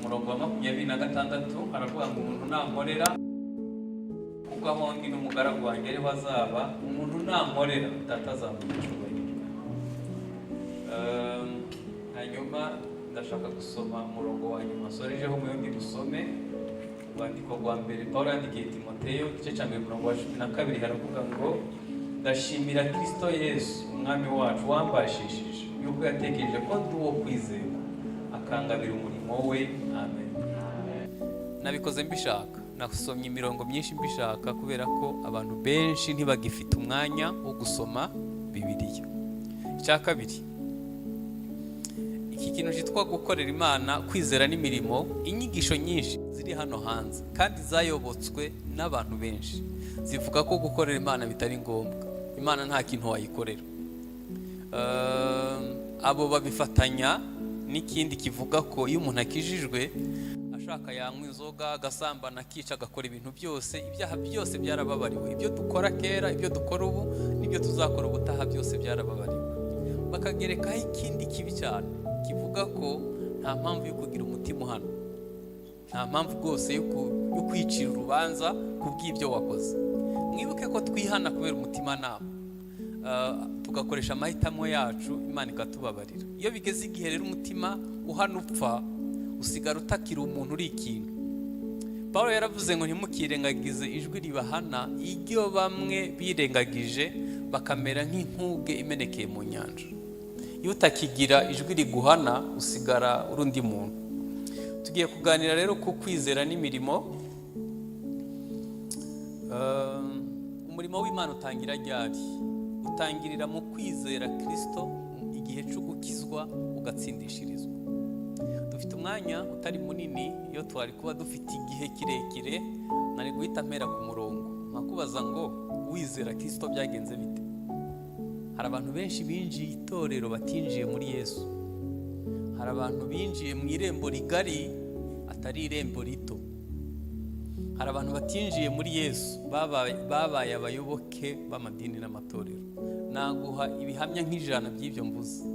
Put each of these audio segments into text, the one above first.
umurongo wa 26 haravuga ngo umuntu namporera kuko aho ndi n'umugaragu wanjye ariho azaba, umuntu namporera Data azamuha icyubahiro. Hanyuma ndashaka gusoma umurongo wa nyuma sorejeho muyondi dusome urwandiko rwa mbere Pawulo yandikiye Timoteyo igice cya 12 haravuga ngo ndashimira Kristo Yesu umwami wacu wambashishije yuko yatekereje ko ndi uwo kwizera akangabira umurimo we. Amen. Nabikoze mbishaka, nasomye imirongo myinshi mbishaka kubera ko abantu benshi ntibagifite umwanya wo gusoma Bibiliya. Icya kabiri, iki kintu cyitwa gukorera Imana, kwizera n'imirimo, inyigisho nyinshi ziri hano hanze kandi zayobotswe n'abantu benshi zivuga ko gukorera Imana bitari ngombwa, Imana nta kintu wayikorera. Abo babifatanya n'ikindi kivuga ko iyo umuntu akijijwe ashaka yanywa inzoga, agasambana, akica, agakora ibintu byose, ibyaha byose byarababariwe. Ibyo dukora kera, ibyo dukora ubu, n'ibyo tuzakora ubutaha byose byarababariwe. Bakagerekaho ikindi kibi cyane kivuga ko nta mpamvu yo kugira umutima uhana, nta mpamvu rwose yo kwicira urubanza ku bw'ibyo wakoze. Mwibuke ko twihana kubera umutima nama, tugakoresha amahitamo yacu, Imana ikatubabarira. Iyo bigeze igihe rero umutima uhana upfa, usigara utakira umuntu uri ikintu. Pawulo yaravuze ngo ntimukirengagize ijwi ribahana, iryo bamwe birengagije bakamera nk'inkuge imenekeye mu nyanja. Iyo utakigira ijwi riguhana usigara urundi muntu. Tugiye kuganira rero ku kwizera n'imirimo. Umurimo w'Imana utangira ryari? Utangirira mu kwizera Kristo, igihe cyo gukizwa ugatsindishirizwa. Dufite umwanya utari munini, iyo twari kuba dufite igihe kirekire nari guhita mpera ku murongo nkakubaza ngo wizera Kristo byagenze bite? Hari abantu benshi binjiye itorero batinjiye muri Yesu. Hari abantu binjiye mu irembo rigari atari irembo rito. Hari abantu batinjiye muri Yesu babaye abayoboke b'amadini n'amatorero. Naguha ibihamya nk'ijana by'ibyo mvuze,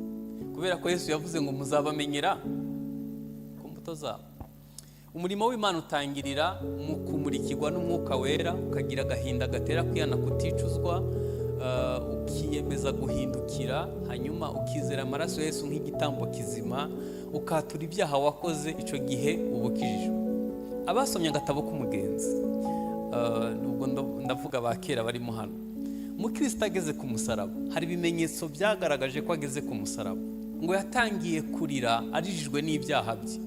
kubera ko Yesu yavuze ngo muzabamenyera ku mbuto zabo. Umurimo w'Imana utangirira mu kumurikirwa n'Umwuka Wera, ukagira agahinda gatera kwihana kuticuzwa, ukiyemeza guhindukira, hanyuma ukizera amaraso Yesu nk'igitambo kizima, ukatura ibyaha wakoze. Icyo gihe ubukijijwe. Abasomye agatabo k'umugenzi, nubwo ndavuga bakera barimo hano, Mukristo ageze ku musaraba hari ibimenyetso byagaragaje ko ageze ku musaraba, ngo yatangiye kurira arijijwe n'ibyaha bye.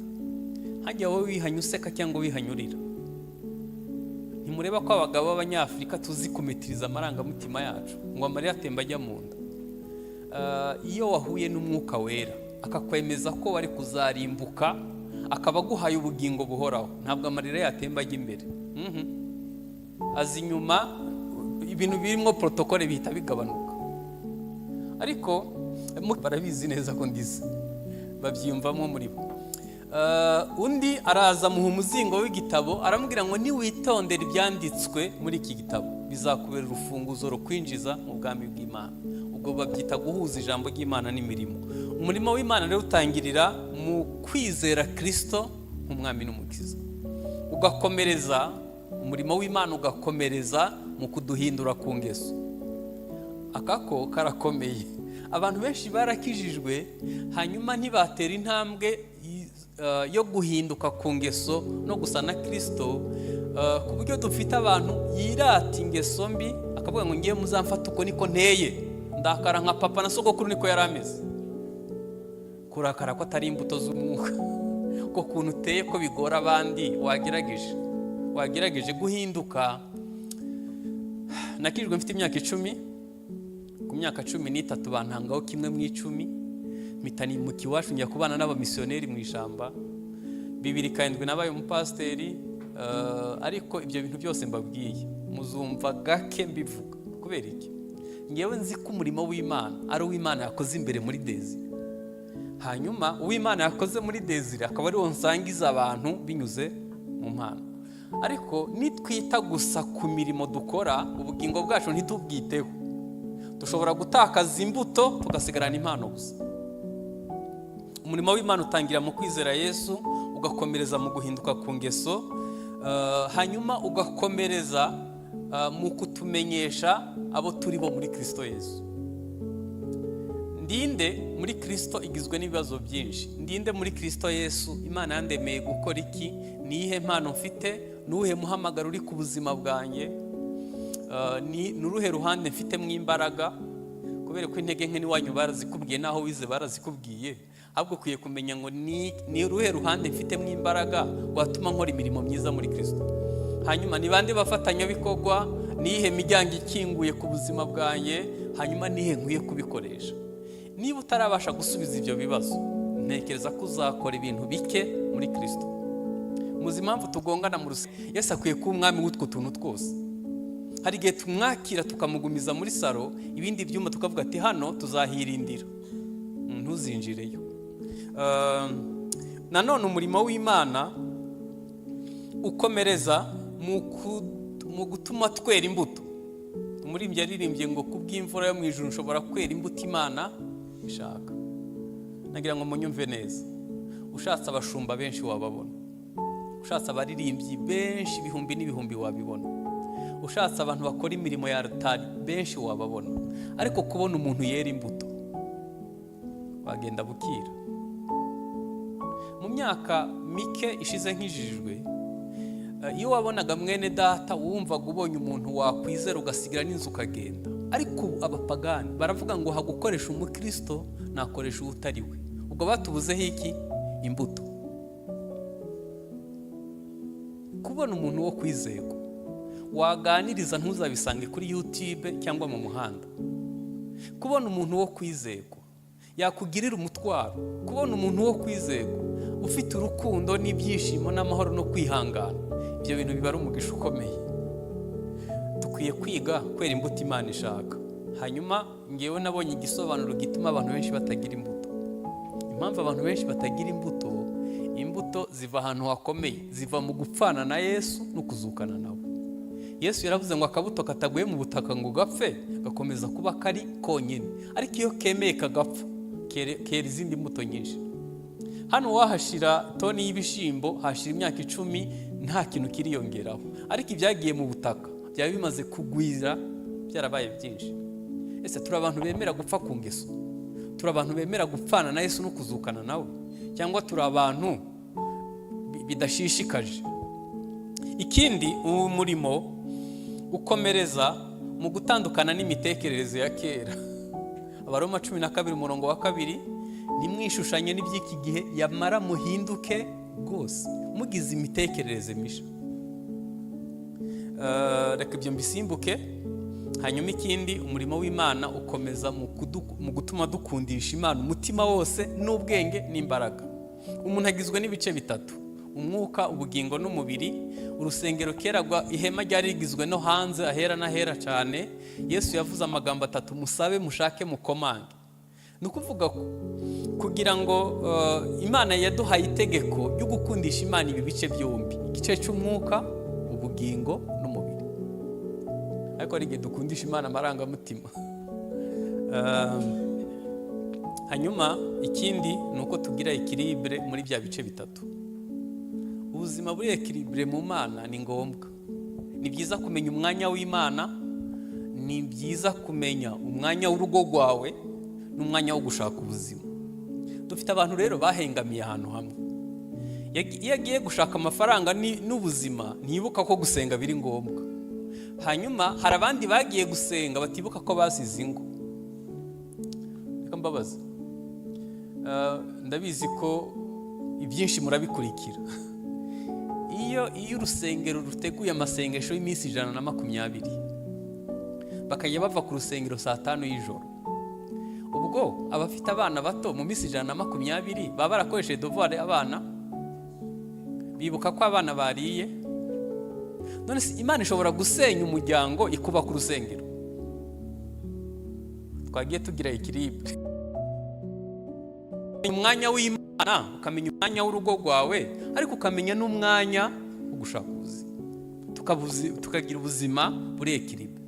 Hajya wowe wihanye useka cyangwa wihanyurira? Ntimureba ko abagabo b'Abanyafurika tuzi kumetiriza amarangamutima yacu ngo amarira atemba ajya mu nda? Iyo wahuye n'Umwuka Wera akakwemeza ko wari kuzarimbuka, akaba aguhaye ubugingo buhoraho, ntabwo amarira yatemba ajya imbere. Azi inyuma, ibintu birimo protokole bihita bigabanuka. Ariko barabizi neza ko ndize, babyiyumvamo muri bo. Undi araza muha umuzingo w'igitabo, aramubwira ngo niwitondere ibyanditswe muri iki gitabo bizakubera urufunguzo rukwinjiza mu bwami bw'Imana. Ubwo babyita guhuza ijambo ry'Imana n'imirimo. Umurimo w'Imana rero utangirira mu kwizera Kristo nk'umwami n'umukiza, ugakomereza umurimo w'Imana ugakomereza mu kuduhindura ku ngeso. Akako karakomeye. Abantu benshi barakijijwe hanyuma ntibatera intambwe yo guhinduka ku ngeso no gusa na Kristo, ku buryo dufite abantu yirata ingeso mbi, akavuga ngo ngiye muzamfata uko niko nteye, ndakara nka papa na sogokuru niko yari ameze. Kurakara ko atari imbuto z'umwuka, ko kuntu uteye ko bigora abandi. Wagerageje guhinduka. Nakijwe mfite imyaka 10, ku myaka 13 bantangaho kimwe mu 10, mitani mu kiwacu njya kubana n'abamisiyoneri mu ishamba. 2007 nabaye umupasiteri, ariko ibyo bintu byose mbabwiye muzumva gake mbivuga. Kubera iki? Ngewe nzi ko umurimo w'Imana ari uw'Imana yakoze imbere muri Desire, hanyuma uw'Imana yakoze muri Desire akaba ari wo nsangiza abantu binyuze mu mpano. Ariko nitwita gusa ku mirimo dukora, ubugingo bwacu ntitubwiteho, dushobora gutakaza imbuto tugasigarana impano gusa. Umurimo w'Imana utangira mu kwizera Yesu, ugakomereza mu guhinduka ku ngeso, hanyuma ugakomereza mu kutumenyesha abo turi bo muri Kristo Yesu. Ndinde muri Kristo igizwe n'ibibazo byinshi. Ndinde muri Kristo Yesu, Imana yandemeye gukora iki? Nihe mpano mfite? Nuhe muhamagaro uri ku buzima bwanjye? Ni nuruhe ruhande mfite mu imbaraga? Kubera ko intege nke niwanyu barazikubwiye naho wize barazikubwiye, ahubwo kuye kumenya ngo ni uruhe ruhande mfite mu imbaraga watuma nkora imirimo myiza muri Kristo. Hanyuma ni bande bafatanya bikorwa, nihe miryango ikinguye ku buzima bwanjye, hanyuma nihe nkwiye kubikoresha. Niba utarabasha gusubiza ibyo bibazo, ntekereza ko uzakora ibintu bike muri Kristo. Muzi impamvu tugongana mu rusengero? Yesu akwiye kuba umwami w'utwo tuntu twose. Hari igihe tumwakira tukamugumiza muri saro, ibindi byuma tukavuga ati hano tuzahirindira, ntuzinjireyo. Nanone umurimo w'Imana ukomereza mu gutuma twera imbuto. Umuririmbyi yaririmbye ngo kubw'imvura yo mu ijuru nshobora kwera imbuto Imana ishaka. Nagira ngo munyumve neza. Ushatse abashumba benshi wababona, ushatse abaririmbyi benshi ibihumbi n'ibihumbi wabibona, ushatse abantu bakora imirimo ya altari benshi wababona, ariko kubona umuntu yera imbuto wagenda bukira. Mu myaka mike ishize nkijijwe, iyo wabonaga mwene data wumvaga ubonye umuntu wakwizera ugasigira n'inzu ukagenda. Ariko abapagani baravuga ngo hagukoresha umukristo nakoresha utari we. Ubwo batubuzeho iki? Imbuto. Kubona umuntu wo kwizerwa waganiriza ntuzabisange kuri YouTube cyangwa mu muhanda. Kubona umuntu wo kwizerwa yakugirira umutwaro. Kubona umuntu wo kwizerwa ufite urukundo n'ibyishimo n'amahoro no kwihangana, ibyo bintu biba ari umugisha ukomeye. Dukwiye kwiga kwera imbuto Imana ishaka. Hanyuma ngewe nabonye igisobanuro gituma abantu benshi batagira imbuto. Impamvu abantu benshi batagira imbuto ziva ahantu hakomeye, ziva mu gupfana na Yesu no kuzukana nawe. Yesu yaravuze ngo akabuto kataguye mu butaka ngo gapfe gakomeza kuba kari konyine, ariko iyo kemeye kagapfa kera izindi mbuto nyinshi. Hano wahashira toni y'ibishimbo, hashira imyaka 10 nta kintu kiriyongeraho, ariko ibyagiye mu butaka byaba bimaze kugwira, byarabaye byinshi. Ese turi abantu bemera gupfa ku ngeso? Turi abantu bemera gupfana na Yesu no kuzukana nawe? Cyangwa turi abantu bidashishikaje? Ikindi, uwo murimo ukomereza mu gutandukana n'imitekerereze ya kera. Abaroma 12:2, nimwishushanye n'iby'iki gihe, yamara muhinduke rwose mugize imitekerereze misha. Reka ibyo mbisimbuke. Hanyuma ikindi, umurimo w'Imana ukomeza mu gutuma dukundisha Imana umutima wose n'ubwenge n'imbaraga. Umuntu agizwe n'ibice bitatu: umwuka, ubugingo n'umubiri. Urusengero keragwa ihema ryari rigizwe no hanze ahera n'ahera cyane. Yesu yavuze amagambo 3: musabe, mushake, mukomange. Nukuvuga kugira ngo Imana yaduhaye itegeko ryo gukundisha Imana ibi bice byombi: igice cy'umwuka, ubugingo n'umubiri. Ariko ari igihe dukundisha Imana amarangamutima. Hanyuma ikindi nuko tugira ekilibre muri bya bice bitatu. Ubuzima buri ekilibre mu Mana ni ngombwa. Ni byiza kumenya umwanya w'Imana, ni byiza kumenya umwanya w'urugo rwawe n'umwanya wo gushaka ubuzima. Dufite abantu rero bahengamiye ahantu hamwe. Iyo agiye gushaka amafaranga n'ubuzima, ntibuka ko gusenga biri ngombwa. Hanyuma hari abandi bagiye gusenga batibuka ko basize ingo. Reka mbabaza, ndabizi ko ibyinshi murabikurikira. Iyo urusengero ruteguye amasengesho y'iminsi 120, bakajya bava ku rusengero saa 5 y'ijoro, ubwo abafite abana bato mu minsi 120 baba barakoresheje devoir abana, bibuka ko abana bariye. None Imana ishobora gusenya umuryango ikuba ku rusengero? Twagiye tugira ekilibre. Umwanya w'Imana ukamenya umwanya w'urugo rwawe, ariko ukamenya n'umwanya wo gushaka ubuzima. Tukagira ubuzima buri ekilibre.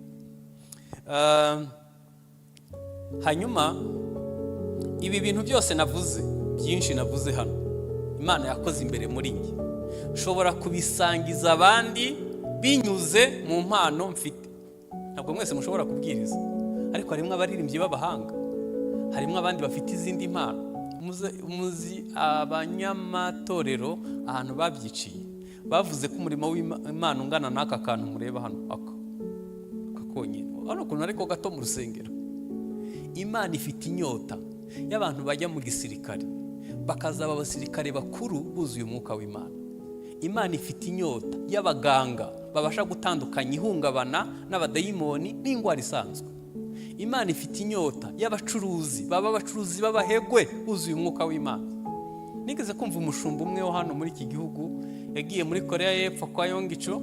Hanyuma ibi bintu byose navuze, byinshi navuze hano, Imana yakoze imbere muri njye, ushobora kubisangiza abandi binyuze mu mpano mfite. Ntabwo mwese mushobora kubwiriza, ariko harimo abaririmbyi b'abahanga, harimo abandi bafite izindi mpano. Muzi abanyamatorero ahantu babyiciye bavuze ko umurimo w'Imana ungana n'aka kantu mureba hano, aka konyine, hano ukuntu ariko gato mu rusengero. Imana ifite inyota y'abantu bajya mu gisirikare bakazaba abasirikare bakuru buzuye umwuka w'Imana. Imana ifite inyota y'abaganga babasha gutandukanya ihungabana n'abadayimoni n'indwara isanzwe. Imana ifite inyota y'abacuruzi abacuruzi b'abahegwe buzuye umwuka w'Imana. Nigeze kumva umushumba umwe wo hano muri iki gihugu yagiye muri Korea y'Epfo kwa Yongicho,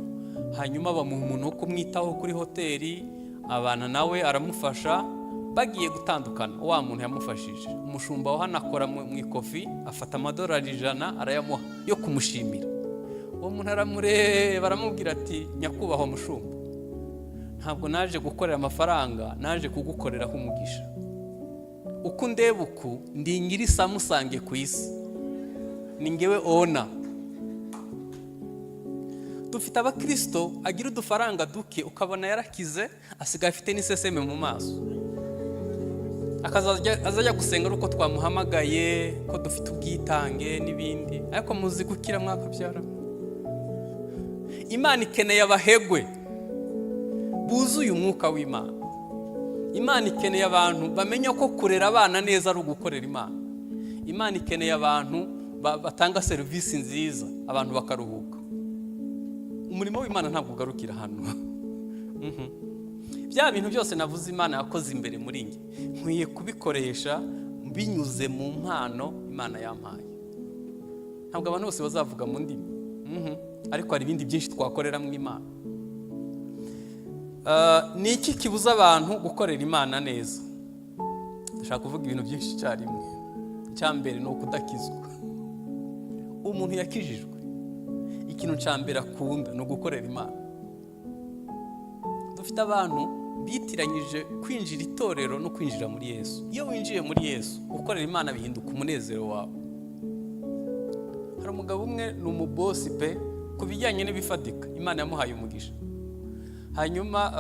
hanyuma bamuha umuntu wo kumwitaho kuri hoteli, abana nawe aramufasha, bagiye gutandukana. Wa muntu yamufashije, umushumba wo hano akora mu ikofi, afata amadolari 100 arayamuha yo kumushimira. Uwo muntu aramureba aramubwira ati, nyakubahwa mushumba, ntabwo naje gukorera amafaranga, naje kugukoreraho umugisha. Uko ndeba uku ndi ngiri samusange ku isi, ni ngewe ona. Dufite abakristo agira udufaranga duke ukabona yarakize, asigaye afite n'iseseme mu maso, azajya gusenga uko twamuhamagaye ko dufite ubwitange n'ibindi, ariko muzi gukira mwakabyara. Imana ikeneye abahegwe buzuye umwuka w'Imana. Imana ikeneye abantu bamenya ko kurera abana neza ari ugukorera Imana. Imana ikeneye abantu batanga serivisi nziza, abantu bakaruhuka. Umurimo w'Imana ntabwo ugarukira hano. Bya bintu byose navuze Imana yakoze imbere muri njye, nkwiye kubikoresha binyuze mu mpano Imana yampaye. Ntabwo abantu bose bazavuga mu ndimi, ariko hari ibindi byinshi twakorera mu Imana. Ni iki kibuza abantu gukorera Imana neza? Ndashaka kuvuga ibintu byinshi icyarimwe. Icya mbere ni ukudakizwa. Umuntu yakijijwe, ikintu cya mbere akunda ni ugukorera Imana. Dufite abantu bitiranyije kwinjira itorero no kwinjira muri Yesu. Iyo winjiye muri Yesu, gukorera Imana bihinduka umunezero wawe. Hari umugabo umwe ni umubosi pe ku bijyanye n'ibifatika, Imana yamuhaye umugisha. Hanyuma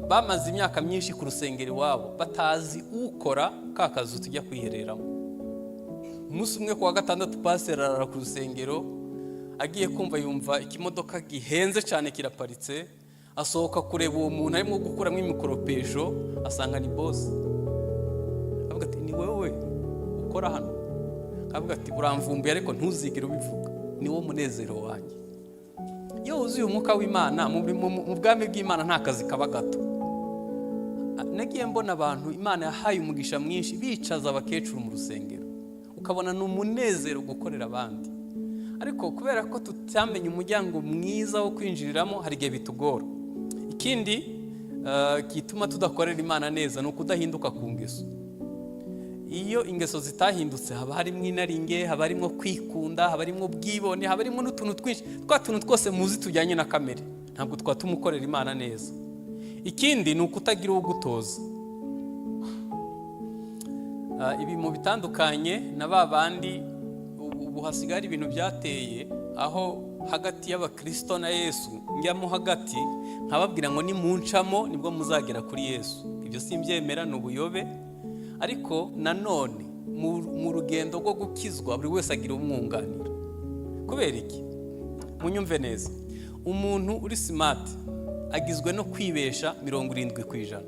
bamaze imyaka myinshi ku rusengero iwabo batazi ukora ka kazu tujya kwihereramo. Umunsi umwe ku wa gatandatu pastor arara ku rusengero, agiye kumva yumva ikimodoka gihenze cyane kiraparitse, asohoka kureba uwo muntu arimo gukuramo imikoropesho, asanga ni boss. Avuga ati, ni wewe ukora hano? Avuga ati, uramvumbuye ariko ntuzigere ubivuga, ni wo munezero wanjye. Iyo wuzuye umwuka w'Imana mu bwami bw'Imana nta kazi kaba gato. Nagiye mbona abantu Imana yahaye umugisha mwinshi bicaza abakecuru mu rusengero, ukabona ni umunezero gukorera abandi. Ariko kubera ko tutamenye umuryango mwiza wo kwinjiriramo, hari igihe bitugora. Ikindi gituma tudakorera Imana neza ni ukudahinduka ku ngeso. Iyo ingeso zitahindutse, haba harimo inaringe, haba harimo kwikunda, haba harimo bwibone, haba harimo n'utuntu twinshi, twa tuntu twose muzi tujyanye na kamere, ntabwo twatumukorera Imana neza. Ikindi ni ukutagira uwo gutoza. Ibi mu bitandukanye na babandi ubu hasigara ibintu byateye, aho hagati y'abakristo na Yesu njyamo hagati nkababwira ngo nimuncamo nibwo muzagera kuri Yesu. Ibyo simbyemera, ni ubuyobe. Ariko nanone mu rugendo rwo gukizwa buri wese agira umwunganira. Kubera iki? Munyumve neza, umuntu uri smart agizwe no kwibesha 70%.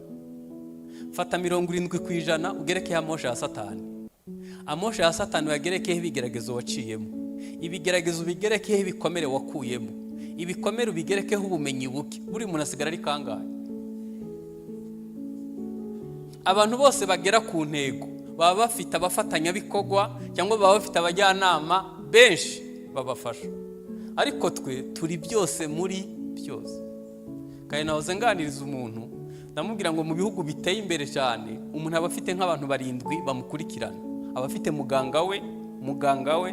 Fata 70% ugerekeho amosha ya Satani. Amosha ya Satani yagerekeho ibigeragezo waciyemo, ibigeragezo bigerekeho ibikomere wakuyemo, ibikomere ubigerekeho ubumenyi buke. Buri muntu asigara ari kangahe? Abantu bose bagera ku ntego baba bafite abafatanyabikogwa cyangwa baba bafite abajyanama benshi babafasha, ariko twe turi byose muri byose. Kandi nahoze nganiriza umuntu ndamubwira ngo mu bihugu biteye imbere cyane umuntu aba afite nk'abantu 7 bamukurikirana. Aba afite muganga we,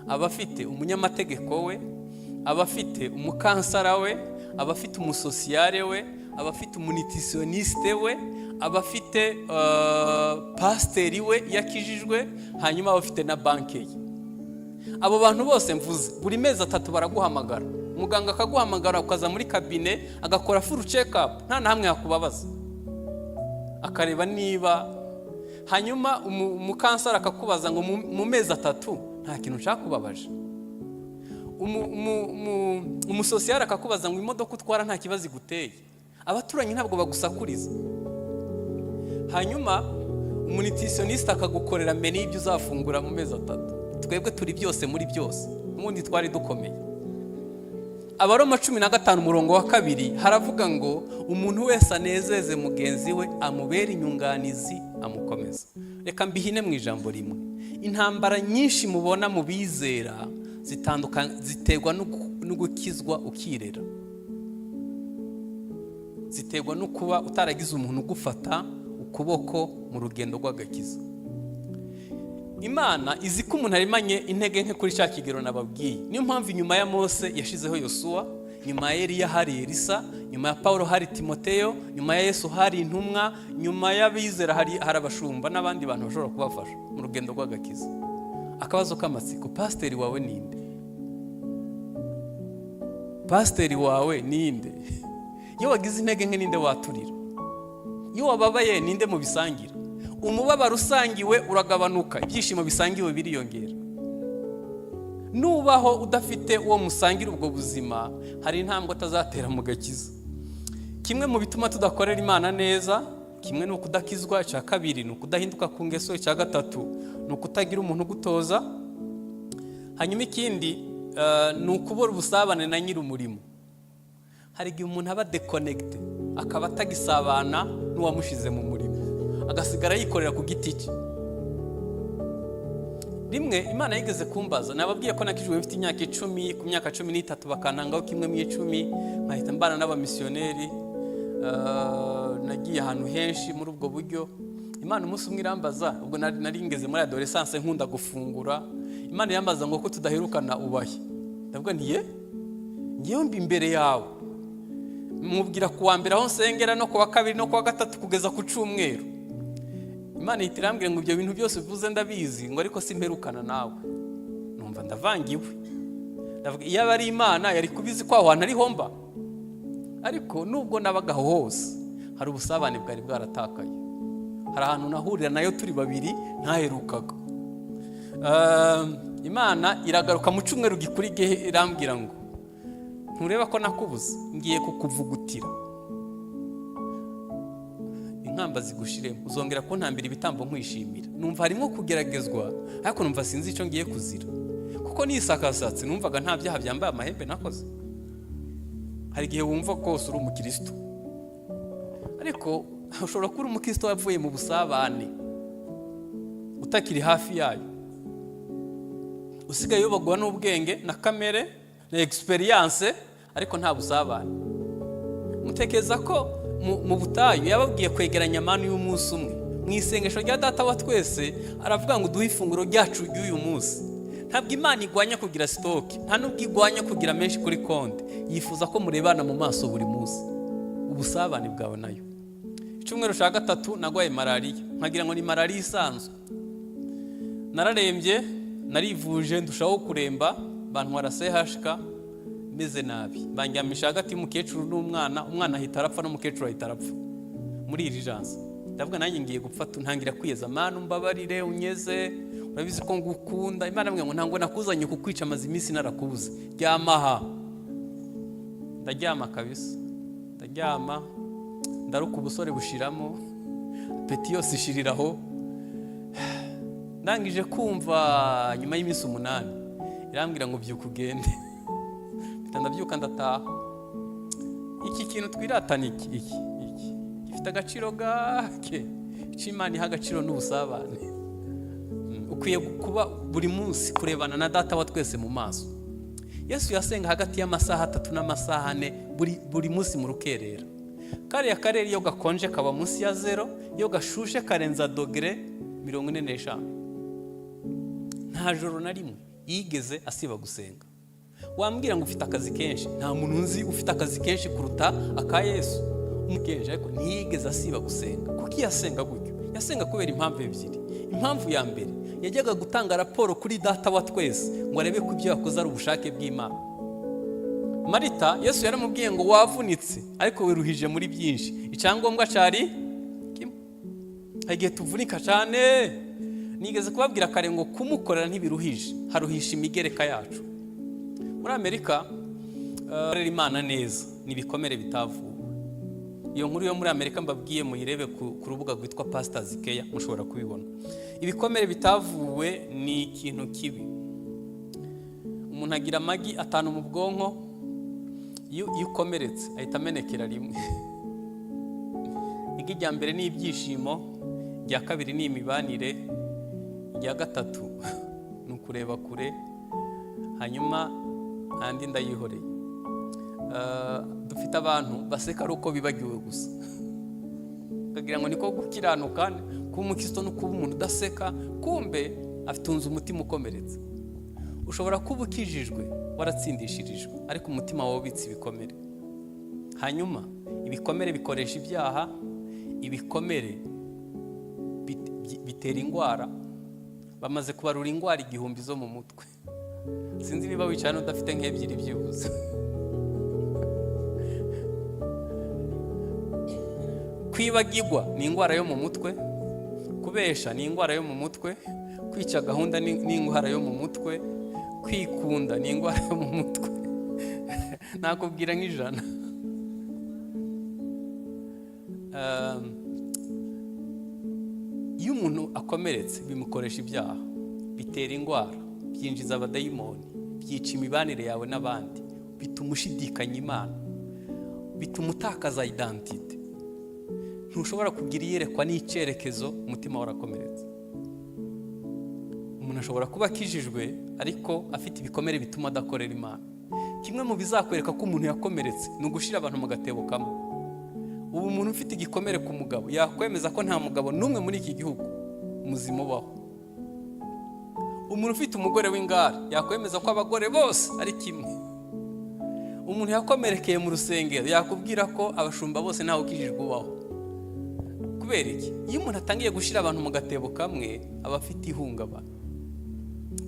aba afite umunyamategeko we, aba afite umukansara we, aba afite umusosiyale we, aba afite umunitisiyoniste we, aba afite pasteri we yakijijwe, hanyuma aba afite na banki ye. abo bantu bose mvuze buri mezi 3 baraguhamagara, muganga akaguhamagara ukaza muri kabine agakora full check up, nta na hamwe yakubabaza, akareba niba, hanyuma umukansara akakubaza ngo mu mezi 3 nta kintu ncakubabaje, umusosiyare akakubaza ngo imodoka utwara nta kibazo iguteye, abaturanyi ntabwo bagusakuriza, hanyuma umunitioniste akagukorera menu y'ibyo uzafungura mu mezi 3. Twebwe turi byose muri byose, ubundi twari dukomeye. Abaroma 15 umurongo wa 2 haravuga ngo umuntu wese anezeze mugenzi we, amubera inyunganizi, amukomeza. Reka mbihine mu ijambo rimwe, intambara nyinshi mubona mu bizera ziterwa no gukizwa ukirera, ziterwa no kuba utaragize umuntu ugufata ukuboko mu rugendo rw'agakiza. Imana izi ko umuntu arimanye intege nke kuri cya kigero nababwiye. Niyo mpamvu nyuma ya Mose yashizeho Yosuwa, nyuma ya Eliya hari Elisa, nyuma ya Paulo hari Timoteyo, nyuma ya Yesu hari intumwa, nyuma y'abizera hari abashumba n'abandi bantu bashobora kubafasha mu rugendo rw'agakiza. Akabazo k'amatsiko, pasiteri wawe ninde? Pasiteri wawe ninde? Iyo wagize intege nke ninde waturira? Iyo wababaye ninde mu bisangira? Umubabaro usangiwe uragabanuka, ibyishimo bisangiwe biriyongera. Nubaho udafite uwo musangira ubwo buzima, hari intambwe atazatera mu gakiza. Kimwe mu bituma tudakorera Imana neza, kimwe ni ukudakizwa, cya kabiri ni ukudahinduka ku ngeso, cya gatatu ni ukutagira umuntu ugutoza, hanyuma ikindi ni ukubura ubusabane na nyir'umurimo. Hari igihe umuntu aba deconnecte, akaba atagisabana n'uwamushize mu murimo, agasigara yikorera ku giti cye. Rimwe Imana yigeze kumbaza, nababwiye ko nakijwe mfite imyaka 10, ku myaka 13 bakanangaho kimwe mu 10, nkahita mbana n'abamisiyoneri, nagiye ahantu henshi muri ubwo buryo. Imana umunsi umwe irambaza, ubwo nari ngeze muri adolescence nkunda gufungura, Imana yambaza ngo ko tudaherukana ubahe. Ndavuga ntiye ngiye mbi imbere yawe, mubwira kuwa mbere aho nsengera no kuwa kabiri no kuwa gatatu kugeza ku cyumweru. Imana itirambwira ngo ibyo bintu byose bivuze ndabizi, ngo ariko simperukana nawe. Numva ndavangiwe. Ndavuga iyo bari Imana yari kubizi ko aho ari homba. Ariko nubwo nabaga hose hari ubusabane bwari bwaratakaye. Hari ahantu nahurira nayo turi babiri ntaherukaga. Imana iragaruka mu cyumweru gikurikiye irambwira ngo ntureba ko nakubuze, ngiye kukuvugutira. Inkamba zigushiremo, uzongera ko ntambira ibitambo nkwishimira. Numva harimo kugeragezwa, ariko numva sinzi icyo ngiye kuzira. Kuko nisakasatse numvaga nta byaha byambaye amahembe nakoze. Hari igihe wumva ko uri umukristo, ariko ushobora kuba umukristo wavuye mu busabane, utakiri hafi yayo, usigaye yobagwa n'ubwenge na kamere na experience, ariko nta busabane. Mutekereza ko mu butayu yababwiye kwegeranya amanu y'umunsi umwe. Mu isengesho rya Data wa twese aravuga ngo duhe ifunguro ryacu ry'uyu munsi. Ntabwo Imana igwanya kugira stock, nta nubwo igwanya kugira menshi kuri konti. Yifuza ko murebana mu maso buri munsi, ubusabane bwawe nayo. Icyumweru cya gatatu nagwaye malaria, nkagira ngo ni malaria isanzwe. Nararembye, narivuje ndushaho kuremba, bantwara CHK meze nabi. Banjyamisha hagati y'umukecuru n'umwana, umwana ahita arapfa n'umukecuru ahita arapfa muri urgence. Ndavuga nanjye ngiye gupfa, ntangira kwiyeza, Mana umbabarire unyeze, urabizi ko ngukunda. Imana amwe ngo ntango nakuzanye kukwica amazi iminsi narakubuze, ryamaha. Ndaryama kabisa, ndaryama, ndaruka ubusore bushiramo, peti yose ishiriraho. Ndangije kumva nyuma y'iminsi 8 irambwira ngo byuka ugende. Ndabyuka ndataha. Iki kintu twiratana iki gifite agaciro gake, Imana iha agaciro n'ubusabane. Ukwiye kuba buri munsi kurebana na Data wa twese mu maso. Yesu yasenga hagati y'amasaha 3 n'amasaha 4 buri munsi mu rukerera. Kariya karere iyo gakonje kaba munsi ya 0, iyo gashushe karenza dogere 45. Nta joro na rimwe yigeze asiba gusenga. Wambwira ngo ufite akazi kenshi, nta muntu nzi ufite akazi kenshi kuruta aka Yesu umukenje, ariko ntiyigeze asiba gusenga. Kuki yasenga gutyo? Yasenga kubera impamvu ebyiri. Impamvu ya mbere, yajyaga gutanga raporo kuri data wa twese ngo arebe ko ibyo yakoze ari ubushake bw'Imana. Marita, Yesu yaramubwiye ngo wavunitse ariko wiruhije muri byinshi, icyangombwa cyari kimwe. Igihe tuvunika cyane, nigeze kubabwira kare ngo kumukorera ntibiruhije, haruhisha imigereka yacu. Muri Amerika rero Imana neza nibikomere bitavuwe. Iyo nkuru yo muri Amerika mbabwiye muyirebe ku rubuga rwitwa Pastors Care, mushobora kubibona. Ibikomere bitavuwe ni ikintu kibi. Umuntu agira amagi 5 mu bwonko, iyo ukomeretse ahita amenekera rimwe. Igi rya mbere ni ibyishimo, rya kabiri ni imibanire, rya gatatu ni ukureba kure, hanyuma andi ndayihoreye. Dufite abantu baseka ari uko bibagiwe gusa, kagira ngo niko gukiranuka, kuba umukristo no kuba umuntu udaseka, kumbe afitunze umutima ukomeretse. Ushobora kuba ukijijwe waratsindishirijwe ariko umutima wawe ubitse ibikomere. Hanyuma ibikomere bikoresha ibyaha, ibikomere bitera indwara. Bamaze kubarura indwara 1000 zo mu mutwe. Sinzi niba wicara udafite nk'ebyiri byibuze. Kwibagirwa ni indwara yo mu mutwe, kubesha ni indwara yo mu mutwe, kwica gahunda ni indwara yo mu mutwe, kwikunda ni indwara yo mu mutwe. Nakubwira nk'ijana. Iyo umuntu akomeretse bimukoresha ibyaha, bitera indwara, byinjiza abadayimoni, byica imibanire yawe n'abandi, bituma ushidikanya Imana, bituma utakaza identity. Ntushobora kugira iyerekwa n'icyerekezo umutima warakomeretse. Umuntu ashobora kuba akijijwe ariko afite ibikomere bituma adakorera Imana. Kimwe mu bizakwereka ko umuntu yakomeretse ni ugushira abantu mu gatebo kamwe. Ubu umuntu ufite igikomere ku mugabo yakwemeza ko nta mugabo n'umwe muri iki gihugu muzima ubaho. Umuntu ufite umugore w'ingara yakwemeza ko abagore bose ari kimwe. Umuntu yakomerekeye mu rusengero yakubwira ko abashumba bose ntawe ukijijwe ubaho. Kubera iki? Iyo umuntu atangiye gushira abantu mu gatebo kamwe aba afite ihungabana.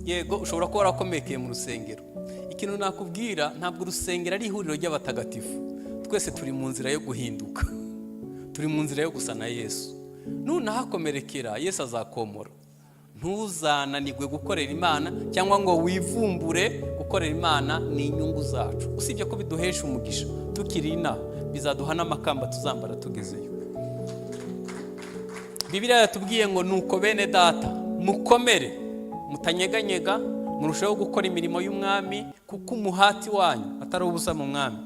Yego ushobora kuba warakomekeye mu rusengero. Ikintu nakubwira, ntabwo urusengero ari ihuriro ry'abatagatifu. Twese turi mu nzira yo guhinduka, turi mu nzira yo gusa na Yesu. Nunahakomerekera Yesu azakomora. Ntuzananigwe gukorera Imana cyangwa ngo wivumbure gukorera Imana ni inyungu zacu. Usibye ko biduhesha umugisha, tukirina bizaduha n'amakamba tuzambara tugezeyo. Bibiliya yatubwiye ngo nuko bene data mukomere, mutanyeganyega, murushaho gukora imirimo y'umwami kuko umuhati wanyu atari ubusa mu mwami.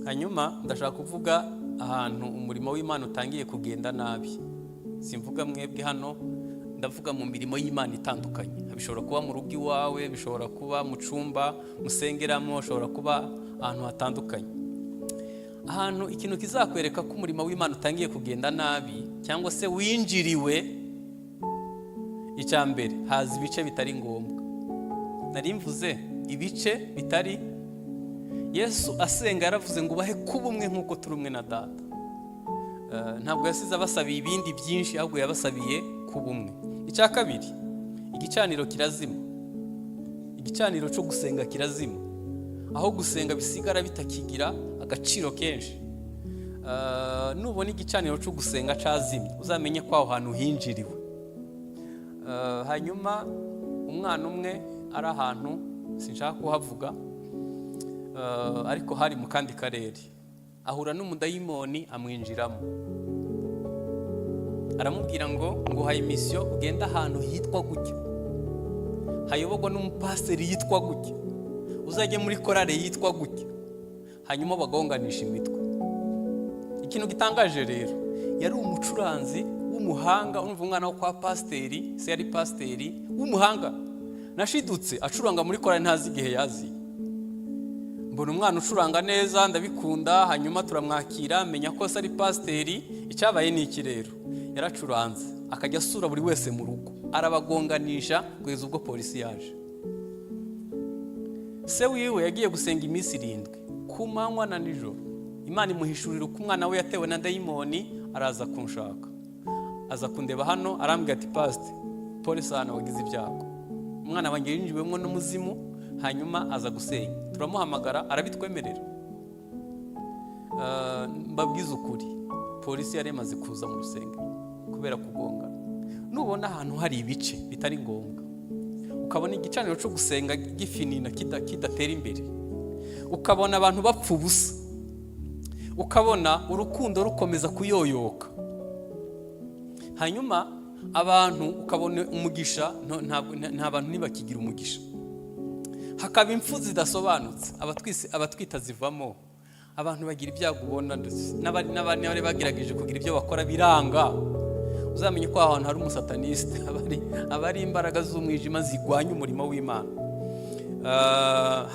Hanyuma ndashaka kuvuga ahantu umurimo w'Imana utangiye kugenda nabi. Simvuga mwebwe hano, ndavuga mu mirimo y'Imana itandukanye. Bishobora kuba mu rugo iwawe, bishobora kuba mu cumba musengeramo, bishobora kuba ahantu hatandukanye. Ahantu ikintu kizakwereka ko umurimo w'Imana utangiye kugenda nabi cyangwa se winjiriwe, icyambere haza ibice bitari ngombwa. Nari mvuze ibice bitari. Yesu asenga yaravuze ngo bahe kuba umwe nk'uko turi umwe na Data. Ntabwo yasize abasabiye ibindi byinshi, ahubwo yabasabiye kuba umwe. Icya kabiri, igicaniro kirazima. Igicaniro cyo gusenga kirazima. Aho gusenga bisigara bitakigira agaciro kenshi. Nubona igicaniro cyo gusenga cazimye, uzamenye ko aho hantu hinjiriwe. Hanyuma umwana umwe ari ahantu sinshaka kuhavuga, ariko hari mu kandi karere, ahura n'umudayimoni amwinjiramo. Aramubwira ngo nguhaye misiyo, ugenda ahantu hitwa gutya, hayobogwa n'umupasiteri yitwa gutya, uzajye muri korale yitwa gutya, hanyuma bagonganisha imitwe. Ikintu gitangaje rero, yari umucuranzi w'umuhanga. Urumva umwana wo kwa pasiteri, se yari pasiteri w'umuhanga, nashidutse acuranga muri korale ntazi igihe yazi. Mbona umwana ucuranga neza, ndabikunda, hanyuma turamwakira, menya ko se ari pasiteri. Icyabaye ni iki rero, yaracuranze akajya asura buri wese mu rugo, arabagonganisha kugeza ubwo polisi yaje. Se wiwe yagiye gusenga iminsi 7 ku manywa na nijoro. Imana imuhishurira uko umwana we yatewe na dayimoni, araza kunshaka, aza kundeba hano, arambwira ati pastor pole sana wagize ibyago, umwana wanjye yinjiwemo n'umuzimu, hanyuma aza gusenya. Turamuhamagara arabitwemerera. Mbabwiza ukuri, polisi yari imaze kuza mu rusengero kubera kugonga. Nubona ahantu hari ibice bitari ngombwa, ukabona igicaniro cyo gusenga gifinina kidatera imbere, ukabona abantu bapfa ubusa, ukabona urukundo rukomeza kuyoyoka, hanyuma abantu ukabona umugisha nta bantu ntibakigira umugisha, hakaba impfu zidasobanutse, abatwita zivamo, abantu bagira ibyago ubona, n'abari bagerageje kugira ibyo bakora biranga. Uzamenye ko ahantu hari umusataniste, abari imbaraga z'umwijima zigwanya umurimo w'Imana.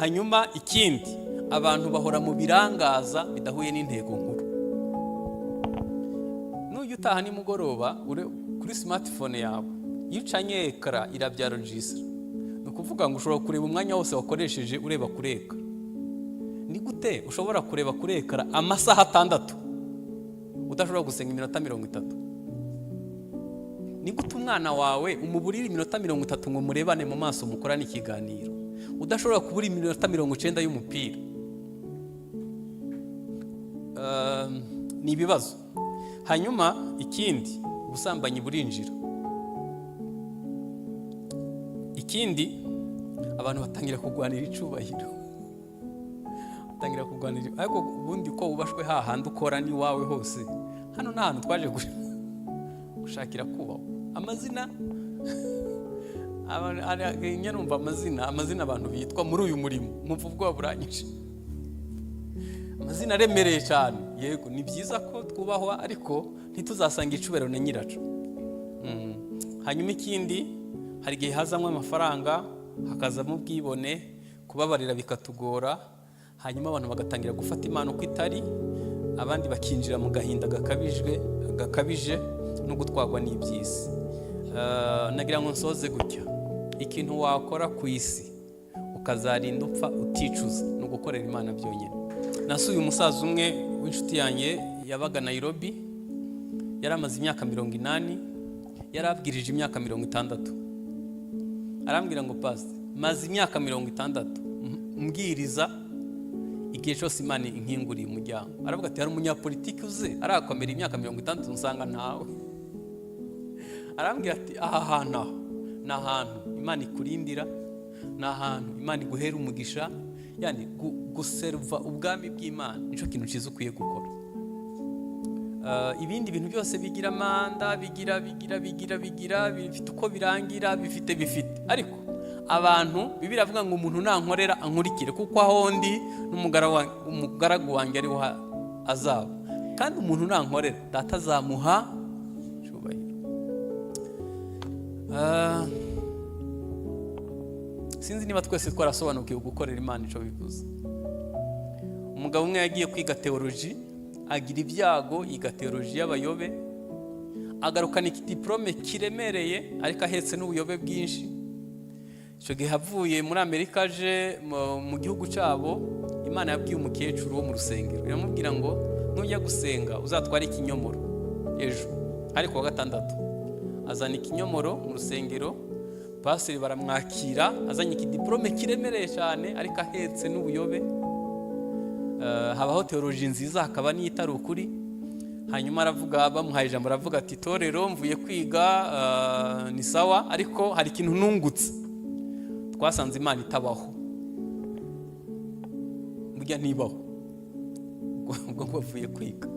Hanyuma ikindi, abantu bahora mu birangaza bidahuye n'intego nkuru. N'ujya utaha nimugoroba kuri smartphone yawe, iyo ucanye ekara irabyara registre, ni ukuvuga ngo ushobora kureba umwanya wose wakoresheje ureba kuri ekara. Ni gute ushobora kureba kuri ekara amasaha 6 udashobora gusenga iminota 30? Ni gute umwana wawe umuburira iminota 30 ngo murebane mu maso mukorane ikiganiro udashobora kubura iminota 90 y'umupira? Ni ibibazo. Hanyuma ikindi, ubusambanyi burinjira. Ikindi, abantu batangira kugwanira icubahiro, batangira kugwanira, ariko ubundi uko ubashwe hahandi ukora ni wawe hose. Hano nta hantu twaje gushakira kubaho. Amazina nyarumva amazina abantu bitwa muri uyu murimo muvubwo waburanyije, amazina aremereye cyane. Yego ni byiza ko twubahwa, ariko ntituzasanga icubero na nyiracu. Hanyuma ikindi, hari igihe hazamwe amafaranga, hakazamo ubwibone, kubabarira bikatugora, hanyuma abantu bagatangira gufata Imana uko itari, abandi bakinjira mu gahinda gakabije no gutwagwa n'ibyisi. Nagira ngo nsoze gutya, ikintu wakora ku isi ukazarinda upfa uticuza no gukorera Imana byonyine. Nasuye umusaza umwe w'inshuti yanjye yabaga Nairobi, yari amaze imyaka 80, yarabwirije imyaka 60. Arambwira ngo pastor, maze imyaka 60 mbwiriza, igihe cyose Imana inkinguriye umuryango. Aravuga ati hari umunyapolitiki uze arakomera imyaka 60 nsanga ntawe. Arambwira ati aha hantu ni ahantu Imana ikurindira, ni ahantu Imana iguhera umugisha, yani guserva ubwami bw'Imana nico kintu cyiza ukwiye gukora. Ibindi bintu byose bigira manda, bigira bifite uko birangira, bifite ariko abantu Bibiliya avuga ngo umuntu nankorera ankurikire, kuko aho ndi n'umugaragu wanjye ariho azaba, kandi umuntu nankorera Data azamuha cyubahiro. Sinzi niba twese twarasobanukiwe gukorera Imana ico bivuze. Umugabo umwe yagiye kwiga theology, agira ibyago, yiga theology y'abayobe, agarukana diplome kiremereye, ariko ahetse n'ubuyobe bwinshi. Icyo gihe havuye muri Amerika aje mu gihugu cyabo, Imana yabwiye umukecuru wo mu rusengero, iramubwira ngo nujya gusenga uzatwara ikinyomoro ejo, ariko wa gatandatu azana ikinyomoro mu rusengero. Pastor baramwakira, azanye diplome kiremereye cyane, ariko ahetse n'ubuyobe. Habaho theology nziza, hakaba n'itari ukuri. Hanyuma aravuga, bamuhaye ijambo, aravuga ati torero mvuye kwiga ni sawa, ariko hari ikintu nungutse, twasanze Imana itabaho. Burya ntibaho, ubwo bavuye kwiga.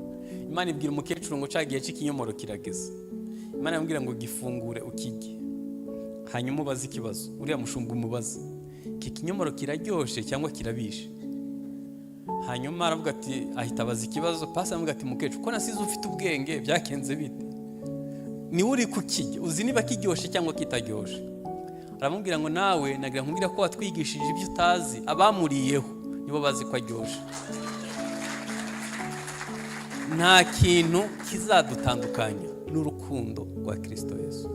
Imana ibwira umukecuru ngo cagiye c'ikinyomoro kirageze. Imana yambwira ngo gifungure ukige, hanyuma ubaze ikibazo. Uriya mushumba umubaze, iki kinyomoro kiraryoshe cyangwa kirabishe? Hanyuma aravuga ati, ahita abaza ikibazo. Pastor avuga ati, mukecuru ko nasize ufite ubwenge, byakenze bite? Ni uri kukijya, uzi niba kiryoshe cyangwa kitaryoshe? Aramubwira ngo nawe nagira nkubwira ko watwigishije ibyo utazi, abamuriyeho nibo bazi ko aryoshe. Nta kintu kizadutandukanya n'urukundo rwa Kristo Yesu.